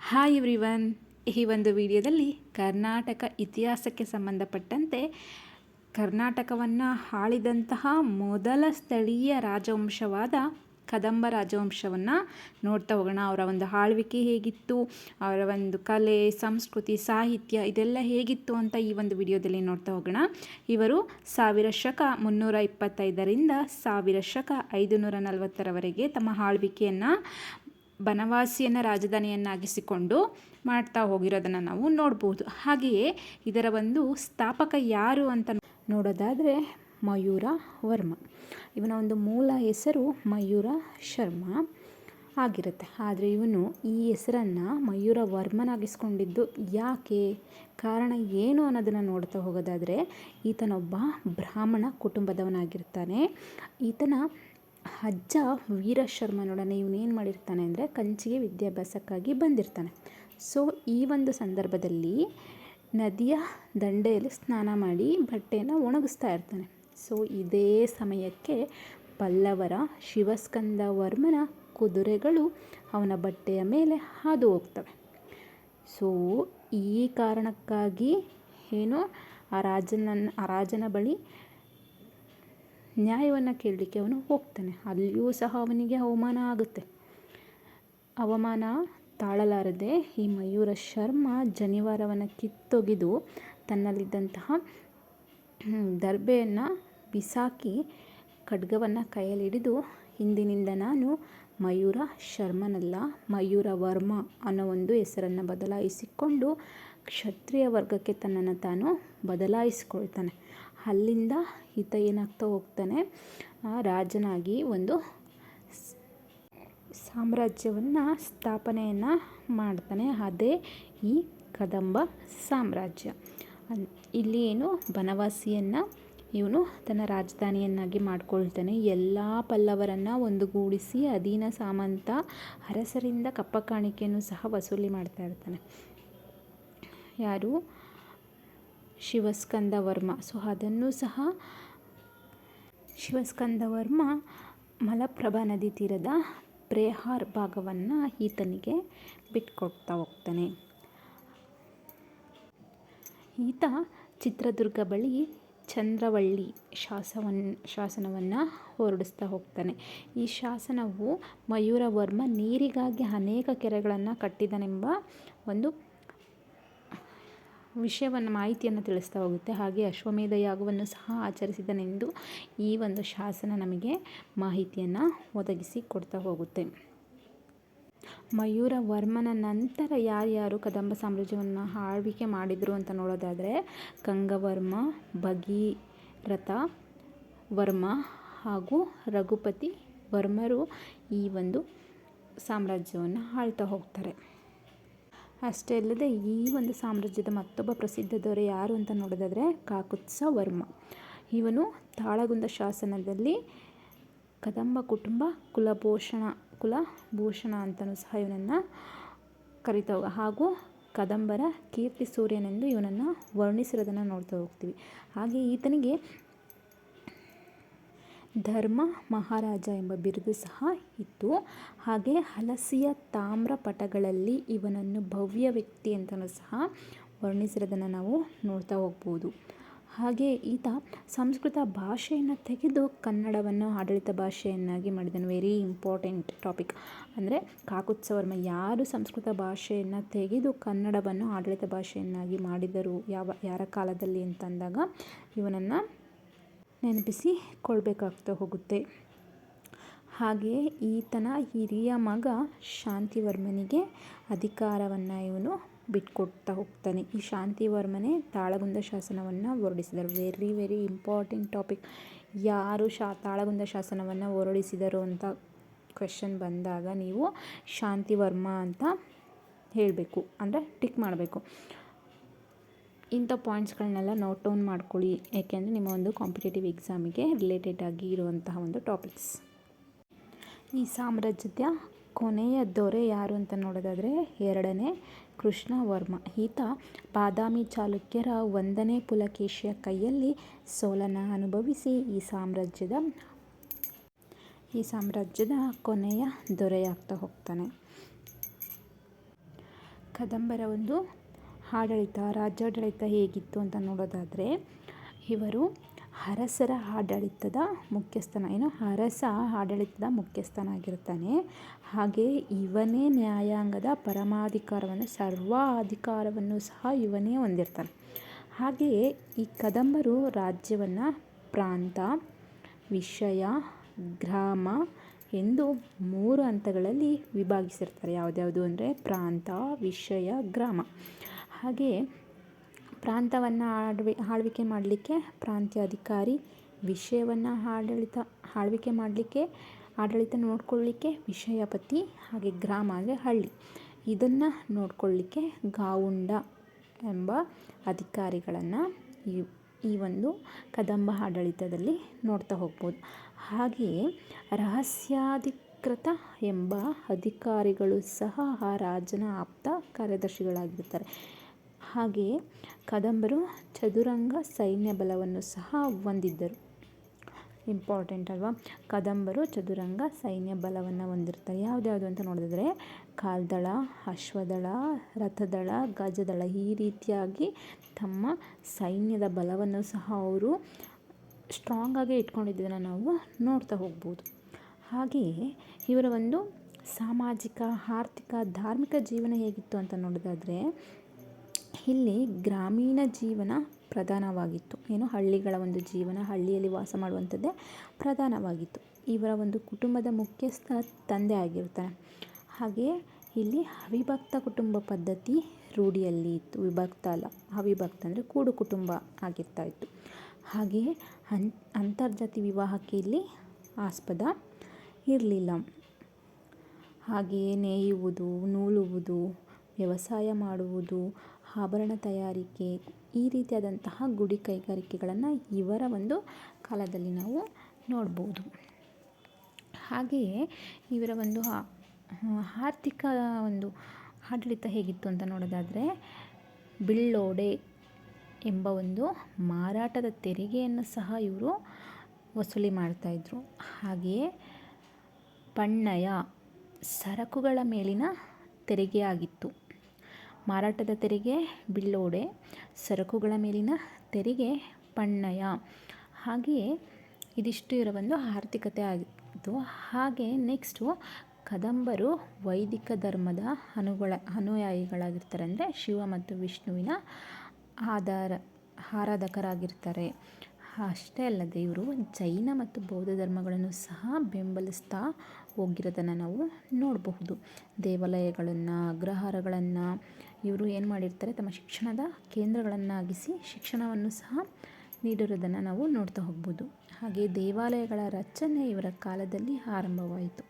Hi everyone. ಈ ಒಂದು ವಿಡಿಯೋದಲ್ಲಿ ಕರ್ನಾಟಕ ಇತಿಹಾಸಕ್ಕೆ ಸಂಬಂಧಪಟ್ಟಂತೆ ಕರ್ನಾಟಕವನ್ನು ಆಳಿದಂತಹ ಮೊದಲ ಸ್ಥಳೀಯ ರಾಜವಂಶವಾದ ಕದಂಬ ರಾಜವಂಶವನ್ನು ನೋಡ್ತಾ ಹೋಗೋಣ. ಅವರ ಒಂದು ಆಳ್ವಿಕೆ ಹೇಗಿತ್ತು, ಅವರ ಒಂದು ಕಲೆ, ಸಂಸ್ಕೃತಿ, ಸಾಹಿತ್ಯ ಇದೆಲ್ಲ ಹೇಗಿತ್ತು ಅಂತ ಈ ಒಂದು ವಿಡಿಯೋದಲ್ಲಿ ನೋಡ್ತಾ ಹೋಗೋಣ. ಇವರು 1000 ಶಕ 325ರಿಂದ 1000 ಶಕ 540ರವರೆಗೆ ತಮ್ಮ ಆಳ್ವಿಕೆಯನ್ನು ಬನವಾಸಿಯನ್ನು ರಾಜಧಾನಿಯನ್ನಾಗಿಸಿಕೊಂಡು ಮಾಡ್ತಾ ಹೋಗಿರೋದನ್ನು ನಾವು ನೋಡ್ಬೋದು. ಹಾಗೆಯೇ ಇದರ ಒಂದು ಸ್ಥಾಪಕ ಯಾರು ಅಂತ ನೋಡೋದಾದರೆ ಮಯೂರ ವರ್ಮ. ಇವನ ಒಂದು ಮೂಲ ಹೆಸರು ಮಯೂರ ಶರ್ಮ ಆಗಿರುತ್ತೆ. ಆದರೆ ಇವನು ಈ ಹೆಸರನ್ನು ಮಯೂರ ವರ್ಮನಾಗಿಸ್ಕೊಂಡಿದ್ದು ಯಾಕೆ, ಕಾರಣ ಏನು ಅನ್ನೋದನ್ನು ನೋಡ್ತಾ ಹೋಗೋದಾದರೆ, ಈತನೊಬ್ಬ ಬ್ರಾಹ್ಮಣ ಕುಟುಂಬದವನಾಗಿರ್ತಾನೆ. ಈತನ ಅಜ್ಜ ವೀರಶರ್ಮನೊಡನೆ ಇವನೇನು ಮಾಡಿರ್ತಾನೆ ಅಂದರೆ ಕಂಚಿಗೆ ವಿದ್ಯಾಭ್ಯಾಸಕ್ಕಾಗಿ ಬಂದಿರ್ತಾನೆ. ಸೊ ಈ ಒಂದು ಸಂದರ್ಭದಲ್ಲಿ ನದಿಯ ದಂಡೆಯಲ್ಲಿ ಸ್ನಾನ ಮಾಡಿ ಬಟ್ಟೆಯನ್ನು ಒಣಗಿಸ್ತಾ ಇರ್ತಾನೆ. ಸೊ ಇದೇ ಸಮಯಕ್ಕೆ ಪಲ್ಲವರ ಶಿವಸ್ಕಂದ ವರ್ಮನ ಕುದುರೆಗಳು ಅವನ ಬಟ್ಟೆಯ ಮೇಲೆ ಹಾದು ಹೋಗ್ತವೆ. ಸೊ ಈ ಕಾರಣಕ್ಕಾಗಿ ಏನು ಆ ರಾಜನ ಬಳಿ ನ್ಯಾಯವನ್ನು ಕೇಳಲಿಕ್ಕೆ ಅವನು ಹೋಗ್ತಾನೆ. ಅಲ್ಲಿಯೂ ಸಹ ಅವನಿಗೆ ಅವಮಾನ ಆಗುತ್ತೆ. ಅವಮಾನ ತಾಳಲಾರದೆ ಈ ಮಯೂರ ಶರ್ಮ ಜನಿವಾರವನ್ನು ಕಿತ್ತೊಗೆದು ತನ್ನಲ್ಲಿದ್ದಂತಹ ದರ್ಬೆಯನ್ನು ಬಿಸಾಕಿ ಖಡ್ಗವನ್ನು ಕೈಯಲ್ಲಿಡಿದು, ಇಂದಿನಿಂದ ನಾನು ಮಯೂರ ಶರ್ಮನಲ್ಲ, ಮಯೂರ ವರ್ಮ ಅನ್ನೋ ಒಂದು ಹೆಸರನ್ನು ಬದಲಾಯಿಸಿಕೊಂಡು ಕ್ಷತ್ರಿಯ ವರ್ಗಕ್ಕೆ ತನ್ನನ್ನು ತಾನು ಬದಲಾಯಿಸಿಕೊಳ್ತಾನೆ. ಅಲ್ಲಿಂದ ಈತ ಏನಾಗ್ತಾ ಹೋಗ್ತಾನೆ, ರಾಜನಾಗಿ ಒಂದು ಸಾಮ್ರಾಜ್ಯವನ್ನು ಸ್ಥಾಪನೆಯನ್ನು ಮಾಡ್ತಾನೆ. ಅದೇ ಈ ಕದಂಬ ಸಾಮ್ರಾಜ್ಯ. ಇಲ್ಲಿ ಏನು ಬನವಾಸಿಯನ್ನು ಇವನು ತನ್ನ ರಾಜಧಾನಿಯನ್ನಾಗಿ ಮಾಡ್ಕೊಳ್ತಾನೆ. ಎಲ್ಲ ಪಲ್ಲವರನ್ನು ಒಂದುಗೂಡಿಸಿ ಅಧೀನ ಸಾಮಂತ ಅರಸರಿಂದ ಕಪ್ಪ ಕಾಣಿಕೆಯನ್ನು ಸಹ ವಸೂಲಿ ಮಾಡ್ತಾ ಇರ್ತಾನೆ. ಯಾರು? ಶಿವಸ್ಕಂದ ವರ್ಮ. ಸೊ ಅದನ್ನು ಸಹ ಶಿವಸ್ಕಂದ ವರ್ಮ ಮಲಪ್ರಭಾ ನದಿ ತೀರದ ಪ್ರೇಹಾರ್ ಭಾಗವನ್ನು ಈತನಿಗೆ ಬಿಟ್ಕೊಡ್ತಾ ಹೋಗ್ತಾನೆ. ಈತ ಚಿತ್ರದುರ್ಗ ಬಳಿ ಚಂದ್ರವಳ್ಳಿ ಶಾಸನವನ್ನು ಹೊರಡಿಸ್ತಾ ಹೋಗ್ತಾನೆ. ಈ ಶಾಸನವು ಮಯೂರ ವರ್ಮ ನೀರಿಗಾಗಿ ಅನೇಕ ಕೆರೆಗಳನ್ನು ಕಟ್ಟಿದನೆಂಬ ಒಂದು ಮಾಹಿತಿಯನ್ನು ತಿಳಿಸ್ತಾ ಹೋಗುತ್ತೆ. ಹಾಗೆ ಅಶ್ವಮೇಧ ಯಾಗವನ್ನು ಸಹ ಆಚರಿಸಿದನೆಂದು ಈ ಒಂದು ಶಾಸನ ನಮಗೆ ಮಾಹಿತಿಯನ್ನು ಒದಗಿಸಿ ಕೊಡ್ತಾ ಹೋಗುತ್ತೆ. ಮಯೂರ ವರ್ಮನ ನಂತರ ಯಾರ್ಯಾರು ಕದಂಬ ಸಾಮ್ರಾಜ್ಯವನ್ನು ಆಳ್ವಿಕೆ ಮಾಡಿದರು ಅಂತ ನೋಡೋದಾದರೆ, ಗಂಗವರ್ಮ, ಭಗೀರಥ ವರ್ಮ ಹಾಗೂ ರಘುಪತಿ ವರ್ಮರು ಈ ಒಂದು ಸಾಮ್ರಾಜ್ಯವನ್ನು ಆಳ್ತಾ ಹೋಗ್ತಾರೆ. ಅಷ್ಟೇ ಅಲ್ಲದೆ ಈ ಒಂದು ಸಾಮ್ರಾಜ್ಯದ ಮತ್ತೊಬ್ಬ ಪ್ರಸಿದ್ಧ ದೊರೆ ಯಾರು ಅಂತ ನೋಡೋದಾದರೆ ಕಾಕುತ್ಸ ವರ್ಮ. ಇವನು ತಾಳಗುಂದ ಶಾಸನದಲ್ಲಿ ಕದಂಬ ಕುಟುಂಬ ಕುಲಭೂಷಣ ಅಂತಲೂ ಸಹ ಇವನನ್ನು ಕರಿತಾ ಹಾಗೂ ಕದಂಬರ ಕೀರ್ತಿ ಸೂರ್ಯನೆಂದು ಇವನನ್ನು ವರ್ಣಿಸಿರೋದನ್ನು ನೋಡ್ತಾ ಹೋಗ್ತೀವಿ. ಹಾಗೆ ಈತನಿಗೆ ಧರ್ಮ ಮಹಾರಾಜ ಎಂಬ ಬಿರುದು ಸಹ ಇತ್ತು. ಹಾಗೆ ಹಲಸಿಯ ತಾಮ್ರ ಪಟಗಳಲ್ಲಿ ಇವನನ್ನು ಭವ್ಯ ವ್ಯಕ್ತಿ ಅಂತಲೂ ಸಹ ವರ್ಣಿಸಿರೋದನ್ನು ನಾವು ನೋಡ್ತಾ ಹೋಗ್ಬೋದು. ಹಾಗೆ ಈತ ಸಂಸ್ಕೃತ ಭಾಷೆಯನ್ನು ತೆಗೆದು ಕನ್ನಡವನ್ನು ಆಡಳಿತ ಭಾಷೆಯನ್ನಾಗಿ ಮಾಡಿದನು. Very important topic. ಅಂದರೆ ಕಾಕುತ್ಸವರ್ಮ ಯಾರು ಸಂಸ್ಕೃತ ಭಾಷೆಯನ್ನು ತೆಗೆದು ಕನ್ನಡವನ್ನು ಆಡಳಿತ ಭಾಷೆಯನ್ನಾಗಿ ಮಾಡಿದರು, ಯಾರ ಕಾಲದಲ್ಲಿ ಅಂತಂದಾಗ ಇವನನ್ನು ನೆನಪಿಸಿಕೊಳ್ಬೇಕಾಗ್ತಾ ಹೋಗುತ್ತೆ. ಹಾಗೆಯೇ ಈತನ ಹಿರಿಯ ಮಗ ಶಾಂತಿವರ್ಮನಿಗೆ ಅಧಿಕಾರವನ್ನು ಇವನು ಬಿಟ್ಕೊಡ್ತಾ ಹೋಗ್ತಾನೆ. ಈ ಶಾಂತಿವರ್ಮನೇ ತಾಳಗುಂದ ಶಾಸನವನ್ನು ಹೊರಡಿಸಿದರು. Very very important topic. ಯಾರು ತಾಳಗುಂದ ಶಾಸನವನ್ನು ಹೊರಡಿಸಿದರು ಅಂತ ಕ್ವೆಶನ್ ಬಂದಾಗ ನೀವು ಶಾಂತಿವರ್ಮ ಅಂತ ಹೇಳಬೇಕು, ಅಂದರೆ ಟಿಕ್ ಮಾಡಬೇಕು. ಇಂಥ ಪಾಯಿಂಟ್ಸ್ಗಳನ್ನೆಲ್ಲ ನೋಟ್ ಡೌನ್ ಮಾಡ್ಕೊಳ್ಳಿ, ಏಕೆಂದರೆ ನಿಮ್ಮ ಒಂದು ಕಾಂಪಿಟೇಟಿವ್ ಎಕ್ಸಾಮಿಗೆ ರಿಲೇಟೆಡ್ ಆಗಿ ಇರುವಂತಹ ಒಂದು ಟಾಪಿಕ್ಸ್. ಈ ಸಾಮ್ರಾಜ್ಯದ ಕೊನೆಯ ದೊರೆ ಯಾರು ಅಂತ ನೋಡೋದಾದರೆ 2ನೇ ಕೃಷ್ಣವರ್ಮ. ಈತ ಬಾದಾಮಿ ಚಾಲುಕ್ಯರ 1ನೇ ಪುಲಕೇಶಿಯ ಕೈಯಲ್ಲಿ ಸೋಲನ್ನು ಅನುಭವಿಸಿ ಈ ಸಾಮ್ರಾಜ್ಯದ ಕೊನೆಯ ದೊರೆಯಾಗ್ತಾ ಹೋಗ್ತಾನೆ. ಕದಂಬರ ಒಂದು ರಾಜ್ಯಾಡಳಿತ ಹೇಗಿತ್ತು ಅಂತ ನೋಡೋದಾದರೆ, ಇವರು ಅರಸರ ಆಡಳಿತದ ಅರಸ ಆಡಳಿತದ ಮುಖ್ಯಸ್ಥನಾಗಿರ್ತಾನೆ. ಹಾಗೆ ಇವನೇ ನ್ಯಾಯಾಂಗದ ಪರಮಾಧಿಕಾರವನ್ನು ಸರ್ವಾಧಿಕಾರವನ್ನು ಸಹ ಇವನೇ ಹೊಂದಿರ್ತಾನೆ. ಹಾಗೆಯೇ ಈ ಕದಂಬರು ರಾಜ್ಯವನ್ನು ಪ್ರಾಂತ, ವಿಷಯ, ಗ್ರಾಮ ಎಂದು 3 ಹಂತಗಳಲ್ಲಿ ವಿಭಾಗಿಸಿರ್ತಾರೆ. ಯಾವುದ್ಯಾವುದು ಅಂದರೆ ಪ್ರಾಂತ, ವಿಷಯ, ಗ್ರಾಮ. ಹಾಗೆಯೇ ಪ್ರಾಂತವನ್ನು ಆಳ್ವಿಕೆ ಮಾಡಲಿಕ್ಕೆ ಪ್ರಾಂತ್ಯಾಧಿಕಾರಿ, ವಿಷಯವನ್ನು ಆಳ್ವಿಕೆ ಮಾಡಲಿಕ್ಕೆ ಆಡಳಿತ ನೋಡ್ಕೊಳ್ಳಿಕ್ಕೆ ವಿಷಯಪತಿ, ಹಾಗೆ ಗ್ರಾಮ ಅಂದರೆ ಹಳ್ಳಿ, ಇದನ್ನು ನೋಡ್ಕೊಳ್ಳಿಕ್ಕೆ ಗಾವುಂಡ ಎಂಬ ಅಧಿಕಾರಿಗಳನ್ನು ಈ ಒಂದು ಕದಂಬ ಆಡಳಿತದಲ್ಲಿ ನೋಡ್ತಾ ಹೋಗ್ಬೋದು. ಹಾಗೆಯೇ ರಹಸ್ಯಾಧಿಕೃತ ಎಂಬ ಅಧಿಕಾರಿಗಳು ಸಹ ಆ ರಾಜನ ಆಪ್ತ ಕಾರ್ಯದರ್ಶಿಗಳಾಗಿರ್ತಾರೆ. ಹಾಗೆಯೇ ಕದಂಬರು ಚದುರಂಗ ಸೈನ್ಯ ಬಲವನ್ನು ಸಹ ಹೊಂದಿದ್ದರು. ಇಂಪಾರ್ಟೆಂಟ್ ಅಲ್ವಾ? ಕದಂಬರು ಚದುರಂಗ ಸೈನ್ಯ ಬಲವನ್ನು ಹೊಂದಿರ್ತಾರೆ. ಯಾವುದ್ಯಾವುದು ಅಂತ ನೋಡಿದ್ರೆ ಕಾಲ್ದಳ, ಅಶ್ವದಳ, ರಥದಳ, ಗಜದಳ, ಈ ರೀತಿಯಾಗಿ ತಮ್ಮ ಸೈನ್ಯದ ಬಲವನ್ನು ಸಹ ಅವರು ಸ್ಟ್ರಾಂಗಾಗಿ ಇಟ್ಕೊಂಡಿದ್ದನ್ನು ನಾವು ನೋಡ್ತಾ ಹೋಗ್ಬೋದು. ಹಾಗೆಯೇ ಇವರ ಒಂದು ಸಾಮಾಜಿಕ, ಆರ್ಥಿಕ, ಧಾರ್ಮಿಕ ಜೀವನ ಹೇಗಿತ್ತು ಅಂತ ನೋಡೋದಾದರೆ, ಇಲ್ಲಿ ಗ್ರಾಮೀಣ ಜೀವನ ಪ್ರಧಾನವಾಗಿತ್ತು. ಹಳ್ಳಿಗಳ ಒಂದು ಜೀವನ, ಹಳ್ಳಿಯಲ್ಲಿ ವಾಸ ಮಾಡುವಂಥದ್ದೇ ಪ್ರಧಾನವಾಗಿತ್ತು. ಇವರ ಒಂದು ಕುಟುಂಬದ ಮುಖ್ಯಸ್ಥ ತಂದೆ ಆಗಿರ್ತಾನೆ. ಹಾಗೆಯೇ ಇಲ್ಲಿ ಅವಿಭಕ್ತ ಕುಟುಂಬ ಪದ್ಧತಿ ರೂಢಿಯಲ್ಲಿ ಇತ್ತು. ವಿಭಕ್ತ ಅಲ್ಲ, ಅವಿಭಕ್ತ ಅಂದರೆ ಕೂಡು ಕುಟುಂಬ ಆಗಿರ್ತಾ ಇತ್ತು. ಹಾಗೆಯೇ ಅಂತರ್ಜಾತಿ ವಿವಾಹಕ್ಕೆ ಇಲ್ಲಿ ಆಸ್ಪದ ಇರಲಿಲ್ಲ. ಹಾಗೆಯೇ ನೇಯುವುದು, ನೂಲುವುದು, ವ್ಯವಸಾಯ ಮಾಡುವುದು, ಆಭರಣ ತಯಾರಿಕೆ, ಈ ರೀತಿಯಾದಂತಹ ಗುಡಿ ಕೈಗಾರಿಕೆಗಳನ್ನು ಇವರ ಒಂದು ಕಾಲದಲ್ಲಿ ನಾವು ನೋಡ್ಬೋದು. ಹಾಗೆಯೇ ಇವರ ಒಂದು ಆರ್ಥಿಕ ಒಂದು ಆಡಳಿತ ಹೇಗಿತ್ತು ಅಂತ ನೋಡೋದಾದರೆ, ಬಿಳ್ಳೋಡೆ ಎಂಬ ಒಂದು ಮಾರಾಟದ ತೆರಿಗೆಯನ್ನು ಸಹ ಇವರು ವಸೂಲಿ ಮಾಡ್ತಾಯಿದ್ರು. ಹಾಗೆಯೇ ಪಣ್ಣಯ ಸರಕುಗಳ ಮೇಲಿನ ತೆರಿಗೆಯಾಗಿತ್ತು. ಮಾರಾಟದ ತೆರಿಗೆ ಬಿಳ್ಳೋಡೆ, ಸರಕುಗಳ ಮೇಲಿನ ತೆರಿಗೆ ಪಣ್ಣಯ. ಹಾಗೆಯೇ ಇದಿಷ್ಟು ಇವರ ಒಂದು ಆರ್ಥಿಕತೆ ಆಗಿತ್ತು. ಹಾಗೆ ನೆಕ್ಸ್ಟು ಕದಂಬರು ವೈದಿಕ ಧರ್ಮದ ಅನುಯಾಯಿಗಳಾಗಿರ್ತಾರೆ. ಅಂದರೆ ಶಿವ ಮತ್ತು ವಿಷ್ಣುವಿನ ಆರಾಧಕರಾಗಿರ್ತಾರೆ. ಅಷ್ಟೇ ಅಲ್ಲದೆ ಇವರು ಜೈನ ಮತ್ತು ಬೌದ್ಧ ಧರ್ಮಗಳನ್ನು ಸಹ ಬೆಂಬಲಿಸ್ತಾ ಹೋಗಿರೋದನ್ನು ನಾವು ನೋಡಬಹುದು. ದೇವಾಲಯಗಳನ್ನು, ಅಗ್ರಹಾರಗಳನ್ನು ಇವರು ಏನು ಮಾಡಿರ್ತಾರೆ, ತಮ್ಮ ಶಿಕ್ಷಣದ ಕೇಂದ್ರಗಳನ್ನಾಗಿಸಿ ಶಿಕ್ಷಣವನ್ನು ಸಹ ನೀಡಿರೋದನ್ನು ನಾವು ನೋಡ್ತಾ ಹೋಗ್ಬೋದು. ಹಾಗೆ ದೇವಾಲಯಗಳ ರಚನೆ ಇವರ ಕಾಲದಲ್ಲಿ ಆರಂಭವಾಯಿತು.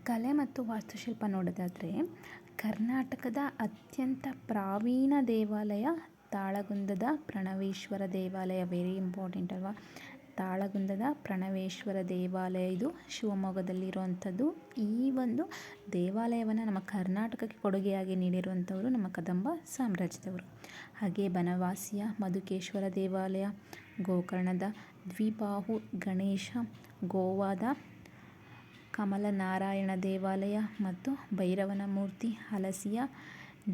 ಕಲೆ ಮತ್ತು ವಾಸ್ತುಶಿಲ್ಪ ನೋಡೋದಾದರೆ, ಕರ್ನಾಟಕದ ಅತ್ಯಂತ ಪ್ರಾಚೀನ ದೇವಾಲಯ ತಾಳಗುಂದದ ಪ್ರಣವೇಶ್ವರ ದೇವಾಲಯ. ವೆರಿ ಇಂಪಾರ್ಟೆಂಟ್ ಅಲ್ವಾ? ತಾಳಗುಂದದ ಪ್ರಣವೇಶ್ವರ ದೇವಾಲಯ, ಇದು ಶಿವಮೊಗ್ಗದಲ್ಲಿರುವಂಥದ್ದು. ಈ ಒಂದು ದೇವಾಲಯವನ್ನು ನಮ್ಮ ಕರ್ನಾಟಕಕ್ಕೆ ಕೊಡುಗೆಯಾಗಿ ನೀಡಿರುವಂಥವರು ನಮ್ಮ ಕದಂಬ ಸಾಮ್ರಾಜ್ಯದವರು. ಹಾಗೆ ಬನವಾಸಿಯ ಮಧುಕೇಶ್ವರ ದೇವಾಲಯ, ಗೋಕರ್ಣದ ದ್ವಿಬಾಹು ಗಣೇಶ, ಗೋವಾದ ಕಮಲನಾರಾಯಣ ದೇವಾಲಯ ಮತ್ತು ಭೈರವನ ಮೂರ್ತಿ, ಹಲಸಿಯ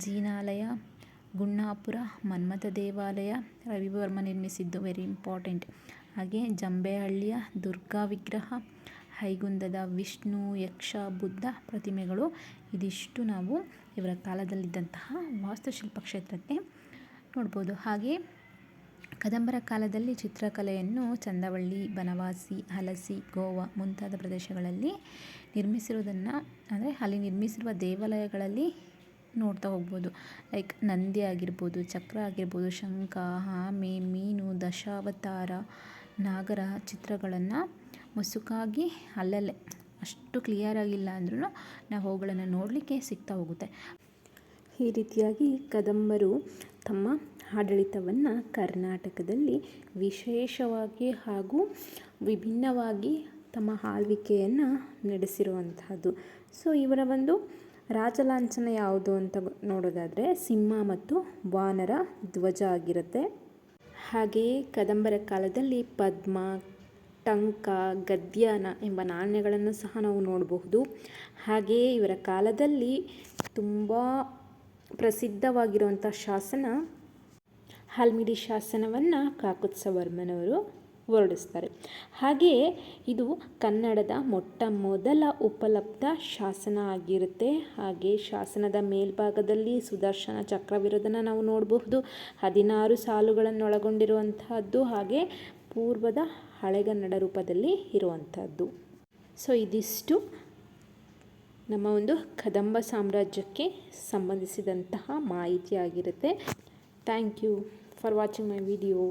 ಜಿನಾಲಯ, ಗುಣ್ಣಾಪುರ ಮನ್ಮಥ ದೇವಾಲಯ ರವಿವರ್ಮ ನಿರ್ಮಿಸಿದ್ದು. Very important. ಹಾಗೆ ಜಂಬೆಹಳ್ಳಿಯ ದುರ್ಗಾ ವಿಗ್ರಹ, ಹೈಗುಂದದ ವಿಷ್ಣು, ಯಕ್ಷ, ಬುದ್ಧ ಪ್ರತಿಮೆಗಳು. ಇದಿಷ್ಟು ನಾವು ಇವರ ಕಾಲದಲ್ಲಿದ್ದಂತಹ ವಾಸ್ತುಶಿಲ್ಪ ಕ್ಷೇತ್ರಕ್ಕೆ ನೋಡ್ಬೋದು. ಹಾಗೆ ಕದಂಬರ ಕಾಲದಲ್ಲಿ ಚಿತ್ರಕಲೆಯನ್ನು ಚಂದವಳ್ಳಿ, ಬನವಾಸಿ, ಹಲಸಿ, ಗೋವಾ ಮುಂತಾದ ಪ್ರದೇಶಗಳಲ್ಲಿ ನಿರ್ಮಿಸಿರುವುದನ್ನು, ಅಂದರೆ ಅಲ್ಲಿ ನಿರ್ಮಿಸಿರುವ ದೇವಾಲಯಗಳಲ್ಲಿ ನೋಡ್ತಾ ಹೋಗ್ಬೋದು. ಲೈಕ್ ನಂದಿ ಆಗಿರ್ಬೋದು, ಚಕ್ರ ಆಗಿರ್ಬೋದು, ಶಂಖ, ಆಮೆ, ಮೀನು, ದಶಾವತಾರ, ನಾಗರ ಚಿತ್ರಗಳನ್ನು ಮಸುಕಾಗಿ ಅಲ್ಲಲ್ಲೇ, ಅಷ್ಟು ಕ್ಲಿಯರ್ ಆಗಿಲ್ಲ ಅಂದ್ರೂ ನಾವು ಅವುಗಳನ್ನು ನೋಡಲಿಕ್ಕೆ ಸಿಗ್ತಾ ಹೋಗುತ್ತೆ. ಈ ರೀತಿಯಾಗಿ ಕದಂಬರು ತಮ್ಮ ಆಡಳಿತವನ್ನು ಕರ್ನಾಟಕದಲ್ಲಿ ವಿಶೇಷವಾಗಿ ಹಾಗೂ ವಿಭಿನ್ನವಾಗಿ ತಮ್ಮ ಆಳ್ವಿಕೆಯನ್ನು ನಡೆಸಿರುವಂತಹದ್ದು. ಸೊ ಇವರ ಒಂದು ರಾಜಲಾಂಛನ ಯಾವುದು ಅಂತ ನೋಡೋದಾದರೆ, ಸಿಂಹ ಮತ್ತು ವಾನರ ಧ್ವಜ ಆಗಿರುತ್ತೆ. ಹಾಗೆಯೇ ಕದಂಬರ ಕಾಲದಲ್ಲಿ ಪದ್ಮ, ಟಂಕ, ಗದ್ಯಾನ ಎಂಬ ನಾಣ್ಯಗಳನ್ನು ಸಹ ನಾವು ನೋಡಬಹುದು. ಹಾಗೆಯೇ ಇವರ ಕಾಲದಲ್ಲಿ ತುಂಬ ಪ್ರಸಿದ್ಧವಾಗಿರುವಂಥ ಶಾಸನ ಹಲ್ಮಿಡಿ ಶಾಸನವನ್ನು ಕಾಕುತ್ಸವರ್ಮನವರು ಹೊರಡಿಸ್ತಾರೆ. ಹಾಗೆಯೇ ಇದು ಕನ್ನಡದ ಮೊಟ್ಟ ಮೊದಲ ಉಪಲಬ್ಧ ಶಾಸನ ಆಗಿರುತ್ತೆ. ಹಾಗೆ ಶಾಸನದ ಮೇಲ್ಭಾಗದಲ್ಲಿ ಸುದರ್ಶನ ಚಕ್ರವಿರೋದನ್ನು ನಾವು ನೋಡಬಹುದು. 16 ಸಾಲುಗಳನ್ನು ಒಳಗೊಂಡಿರುವಂತಹದ್ದು, ಹಾಗೆ ಪೂರ್ವದ ಹಳೆಗನ್ನಡ ರೂಪದಲ್ಲಿ ಇರುವಂಥದ್ದು. ಸೊ ಇದಿಷ್ಟು ನಮ್ಮ ಒಂದು ಕದಂಬ ಸಾಮ್ರಾಜ್ಯಕ್ಕೆ ಸಂಬಂಧಿಸಿದಂತಹ ಮಾಹಿತಿ ಆಗಿರುತ್ತೆ. Thank you for watching my video.